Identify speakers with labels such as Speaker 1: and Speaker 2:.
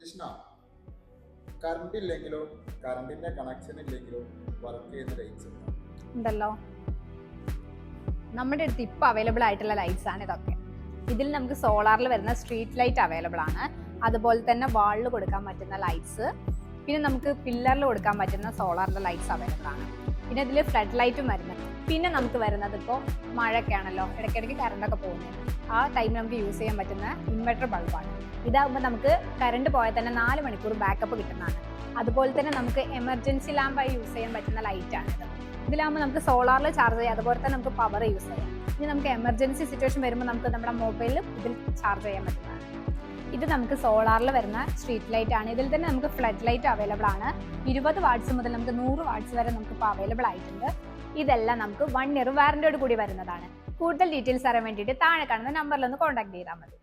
Speaker 1: Krishna, current ഇല്ലെങ്കിലോ കറണ്ടിന്റെ connection ഇല്ലെങ്കിലോ work ചെയ്യുന്ന lights
Speaker 2: ഉണ്ടല്ലോ. നമ്മുടെ അടുത്ത് ഇപ്പോൾ അവൈലബിൾ ആയിട്ടുള്ള ലൈറ്റ്സ് ആണ് ഇതൊക്കെ. ഇതിൽ നമുക്ക് സോളാറിൽ വരുന്ന സ്ട്രീറ്റ് ലൈറ്റ് അവൈലബിൾ ആണ്, അതുപോലെ തന്നെ വാളിൽ കൊടുക്കാൻ പറ്റുന്ന ലൈറ്റ്സ്, പിന്നെ നമുക്ക് പില്ലറിൽ കൊടുക്കാൻ പറ്റുന്ന സോളാറിന്റെ ലൈറ്റ്സ് അവൈലബിൾ ആണ്. പിന്നെ ഇതിൽ ഫ്ലഡ് ലൈറ്റും വരുന്നുണ്ട്. പിന്നെ നമുക്ക് വരുന്നത് ഇപ്പോൾ മഴയൊക്കെ ആണല്ലോ, ഇടയ്ക്കിടയ്ക്ക് കറണ്ടൊക്കെ പോകുന്നത്, ആ ടൈമിൽ നമുക്ക് യൂസ് ചെയ്യാൻ പറ്റുന്ന ഇൻവെർട്ടർ ബൾബാണ്. ഇതാകുമ്പോൾ നമുക്ക് കറണ്ട് പോയാൽ തന്നെ 4 മണിക്കൂർ ബാക്കപ്പ് കിട്ടുന്നതാണ്. അതുപോലെ തന്നെ നമുക്ക് എമർജൻസി ലാമ്പായി യൂസ് ചെയ്യാൻ പറ്റുന്ന ലൈറ്റാണ് ഇത്. ഇതിലാകുമ്പോൾ നമുക്ക് സോളാറിൽ ചാർജ് ചെയ്യാം, അതുപോലെ തന്നെ നമുക്ക് പവർ യൂസ് ചെയ്യാം. ഇനി നമുക്ക് എമർജൻസി സിറ്റുവേഷൻ വരുമ്പോൾ നമുക്ക് നമ്മുടെ മൊബൈലിൽ ഇതിൽ ചാർജ് ചെയ്യാൻ പറ്റുന്നതാണ്. ഇത് നമുക്ക് സോളാറിൽ വരുന്ന സ്ട്രീറ്റ് ലൈറ്റ് ആണ്. ഇതിൽ തന്നെ നമുക്ക് ഫ്ലഡ് ലൈറ്റ് അവൈലബിൾ ആണ്. 20 വാട്ട്സ് മുതൽ നമുക്ക് 100 വാട്ട്സ് വരെ നമുക്ക് ഇപ്പോൾ അവൈലബിൾ ആയിട്ടുണ്ട്. ഇതെല്ലാം നമുക്ക് 1 ഇയർ വാറന്റിയോട് കൂടി വരുന്നതാണ്. കൂടുതൽ ഡീറ്റെയിൽസ് അറിയാൻ വേണ്ടിയിട്ട് താഴെ കാണുന്ന നമ്പറിൽ ഒന്ന് കോൺടാക്ട് ചെയ്താൽ മതി.